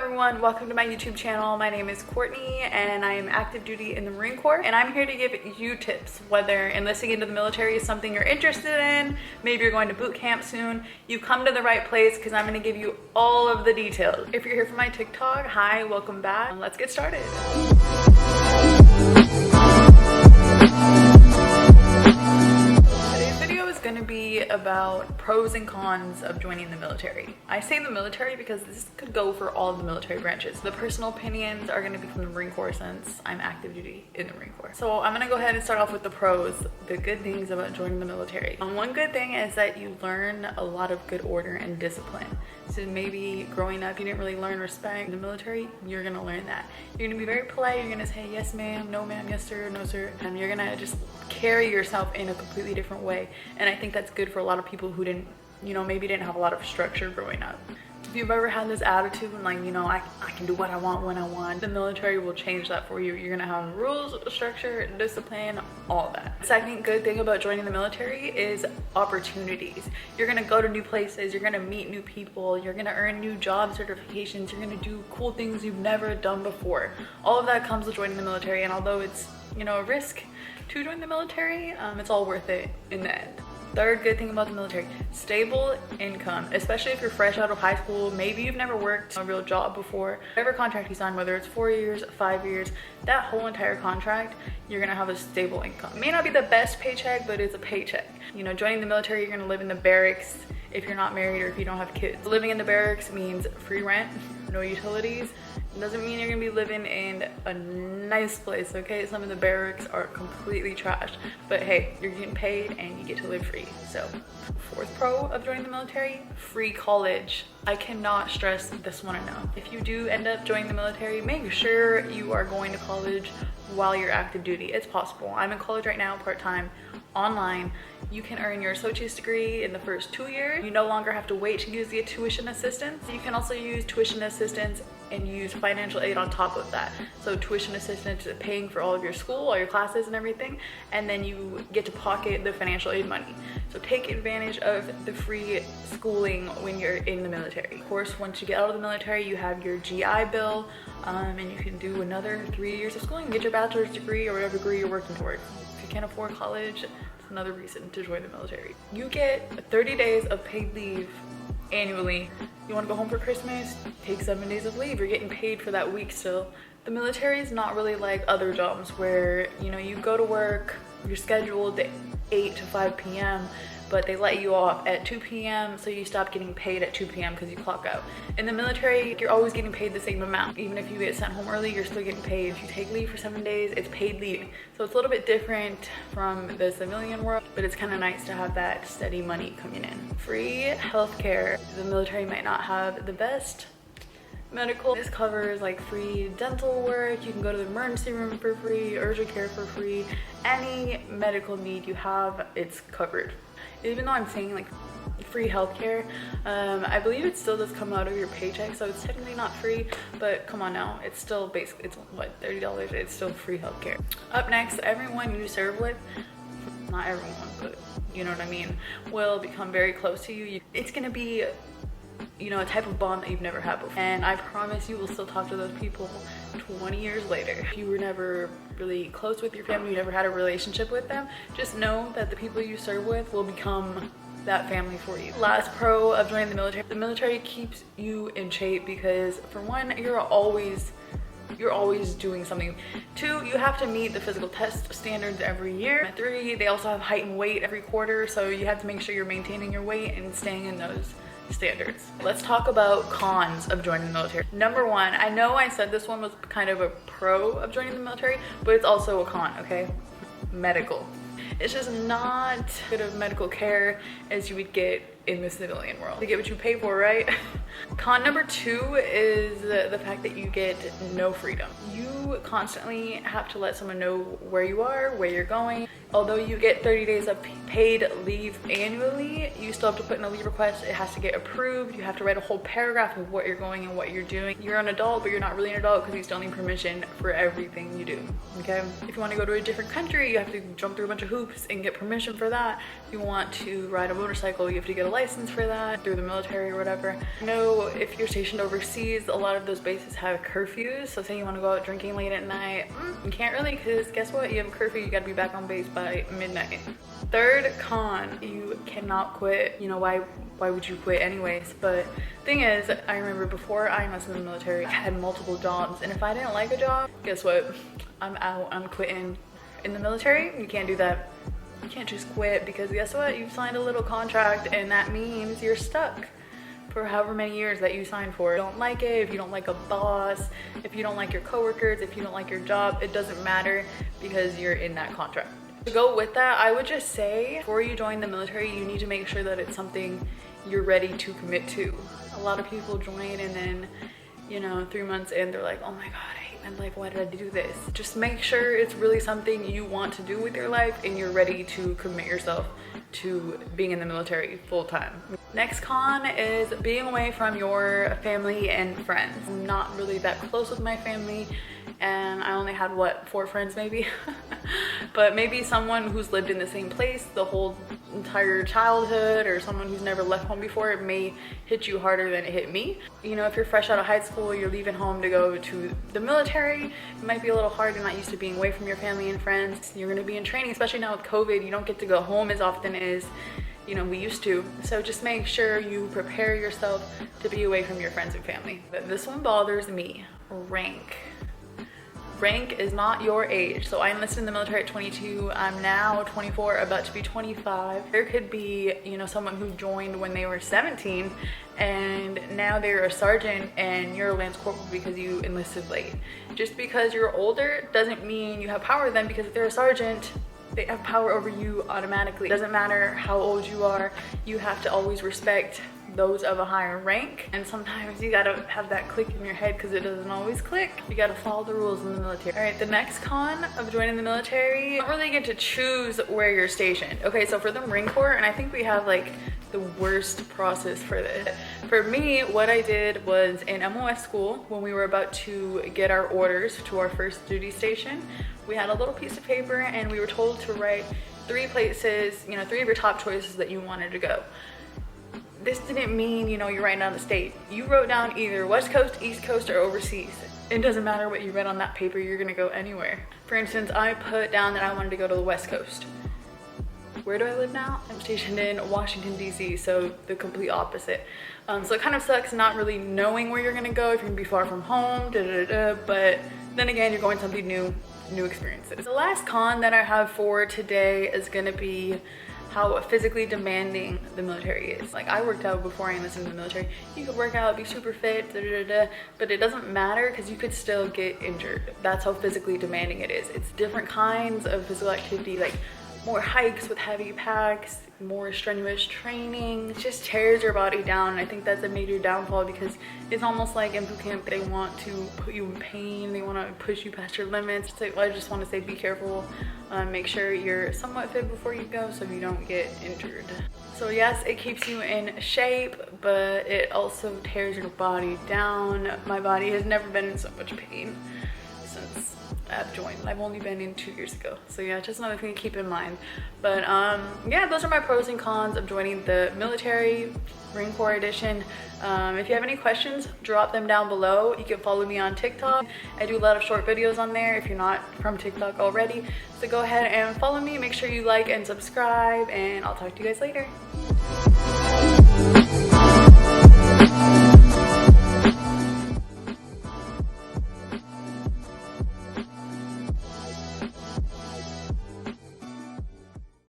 everyone, welcome to my YouTube channel. My name is Courtney and I am active duty in the Marine Corps, and I'm here to give you tips whether enlisting into the military is something you're interested in, maybe you're going to boot camp soon. You've come to the right place because I'm going to give you all of the details. If you're here for my TikTok, hi, welcome back. Let's get started. Going to be about pros and cons of joining the military. I say the military because this could go for all of the military branches. The personal opinions are going to be from the Marine Corps since I'm active duty in the Marine Corps. So I'm going to go ahead and start off with the pros, the good things about joining the military. One good thing is that you learn a lot of good order and discipline. So maybe growing up you didn't really learn respect. In the military, you're going to learn that. You're going to be very polite. You're going to say yes ma'am, no ma'am, yes sir, no sir. And you're going to just carry yourself in a completely different way. And I think that's good for a lot of people who didn't, maybe didn't have a lot of structure growing up. If you've ever had this attitude and like, I can do what I want when I want, the military will change that for you. You're gonna have rules, structure, discipline, all that. Second good thing about joining the military is opportunities. You're gonna go to new places, you're gonna meet new people, you're gonna earn new job certifications, you're gonna do cool things you've never done before. All of that comes with joining the military, and although it's, a risk to join the military, it's all worth it in the end. Third good thing about the military, stable income, especially if you're fresh out of high school. Maybe you've never worked a real job before. Whatever contract you sign, whether it's 4 years, 5 years, that whole entire contract, you're gonna have a stable income. It may not be the best paycheck, but it's a paycheck. Joining the military, you're gonna live in the barracks if you're not married or if you don't have kids. Living in the barracks means free rent, no utilities. It doesn't mean you're gonna be living in a nice place, okay? Some of the barracks are completely trashed, but hey, you're getting paid and you get to live free. So, fourth pro of joining the military, free college. I cannot stress this one enough. If you do end up joining the military, make sure you are going to college while you're active duty. It's possible. I'm in college right now, part-time, online. You can earn your associate's degree in the first 2 years. You no longer have to wait to use the tuition assistance. You can also use tuition assistance and use financial aid on top of that. So tuition assistance is paying for all of your school, all your classes and everything, and then you get to pocket the financial aid money. So take advantage of the free schooling when you're in the military. Of course, once you get out of the military, you have your GI Bill, and you can do another 3 years of schooling, get your bachelor's degree or whatever degree you're working towards. If you can't afford college, it's another reason to join the military. You get 30 days of paid leave annually. You want to go home for Christmas? Take 7 days of leave. You're getting paid for that week still. The military is not really like other jobs where, you go to work, you're scheduled at 8 to 5 p.m., but they let you off at 2 p.m. so you stop getting paid at 2 p.m. because you clock out. In the military, you're always getting paid the same amount. Even if you get sent home early, you're still getting paid. If you take leave for 7 days, it's paid leave. So it's a little bit different from the civilian world, but it's kind of nice to have that steady money coming in. Free healthcare. The military might not have the best medical. This covers like free dental work. You can go to the emergency room for free, urgent care for free. Any medical need you have, it's covered. Even though I'm saying like free healthcare, I believe it still does come out of your paycheck, so it's technically not free, but come on now, it's still basic. It's what, $30? It's still free healthcare. Up next, everyone you serve with, not everyone, but you know what I mean, will become very close to you. It's gonna be a type of bond that you've never had before, and I promise you will still talk to those people 20 years later. If you were never really close with your family, you never had a relationship with them, just know that the people you serve with will become that family for you. Last pro of joining the military keeps you in shape because for one, you're always doing something. 2, you have to meet the physical test standards every year. 3, they also have height and weight every quarter, so you have to make sure you're maintaining your weight and staying in those standards. Let's talk about cons of joining the military. Number 1, I know I said this one was kind of a pro of joining the military, but it's also a con, okay? Medical. It's just not good of medical care as you would get in the civilian world. You get what you pay for, right? Con number 2 is the fact that you get no freedom. You constantly have to let someone know where you are, where you're going. Although you get 30 days of paid leave annually, you still have to put in a leave request. It has to get approved. You have to write a whole paragraph of what you're going and what you're doing. You're an adult, but you're not really an adult because you still need permission for everything you do, okay? If you want to go to a different country, you have to jump through a bunch of hoops and get permission for that. If you want to ride a motorcycle, you have to get a license for that through the military or whatever. I know Also, if you're stationed overseas, a lot of those bases have curfews. So say you want to go out drinking late at night, you can't really, because guess what? You have a curfew, you got to be back on base by midnight. Third con, you cannot quit. You know, why would you quit anyways? But thing is, I remember before I was in the military, I had multiple jobs, and if I didn't like a job, guess what? I'm out, I'm quitting. In the military, you can't do that. You can't just quit, because guess what? You've signed a little contract, and that means you're stuck for however many years that you signed for. If you don't like it, if you don't like a boss, if you don't like your coworkers, if you don't like your job, it doesn't matter, because you're in that contract. To go with that, I would just say before you join the military, you need to make sure that it's something you're ready to commit to. A lot of people join and then, you know, 3 months in, they're like, oh my God, I hate my life, why did I do this? Just make sure it's really something you want to do with your life and you're ready to commit yourself to being in the military full time. Next con is being away from your family and friends. I'm not really that close with my family, and I only had, what, 4 friends maybe? But maybe someone who's lived in the same place the whole entire childhood, or someone who's never left home before, it may hit you harder than it hit me. You know, if you're fresh out of high school, you're leaving home to go to the military, it might be a little hard. You're not used to being away from your family and friends. You're gonna be in training, especially now with COVID. You don't get to go home as often as, you know, we used to. So just make sure you prepare yourself to be away from your friends and family. But this one bothers me. Rank. Rank is not your age. So I enlisted in the military at 22. I'm now 24, about to be 25. There could be, you know, someone who joined when they were 17 and now they're a sergeant and you're a lance corporal because you enlisted late. Just because you're older doesn't mean you have power then, because if they're a sergeant, they have power over you automatically. It doesn't matter how old you are, you have to always respect those of a higher rank. And sometimes you gotta have that click in your head, because it doesn't always click. You gotta follow the rules in the military. All right, the next con of joining the military, you don't really get to choose where you're stationed. Okay, so for the Marine Corps, and I think we have like the worst process for this. For me, what I did was in MOS school, when we were about to get our orders to our first duty station, we had a little piece of paper and we were told to write 3 places, you know, 3 of your top choices that you wanted to go. This didn't mean, you know, you're writing down the state. You wrote down either West Coast, East Coast, or overseas. It doesn't matter what you read on that paper, you're gonna go anywhere. For instance, I put down that I wanted to go to the West Coast. Where do I live now? I'm stationed in Washington, D.C., so the complete opposite. So it kind of sucks not really knowing where you're gonna go, if you're gonna be far from home, but then again, you're going something new experiences. The last con that I have for today is gonna be how physically demanding the military is. Like, I worked out before I enlisted in the military. You could work out, be super fit, but it doesn't matter, because you could still get injured. That's how physically demanding it is. It's different kinds of physical activity, like more hikes with heavy packs, more strenuous training. It just tears your body down, and I think that's a major downfall, because it's almost like in boot camp they want to put you in pain, they want to push you past your limits. So I just want to say, be careful, make sure you're somewhat fit before you go so you don't get injured. So yes, it keeps you in shape, but it also tears your body down. My body has never been in so much pain since I've joined. I've only been in 2 years ago. So yeah, just another thing to keep in mind. But yeah, those are my pros and cons of joining the military, Marine Corps edition. If you have any questions, drop them down below. You can follow me on TikTok. I do a lot of short videos on there if you're not from TikTok already. So go ahead and follow me. Make sure you like and subscribe, and I'll talk to you guys later.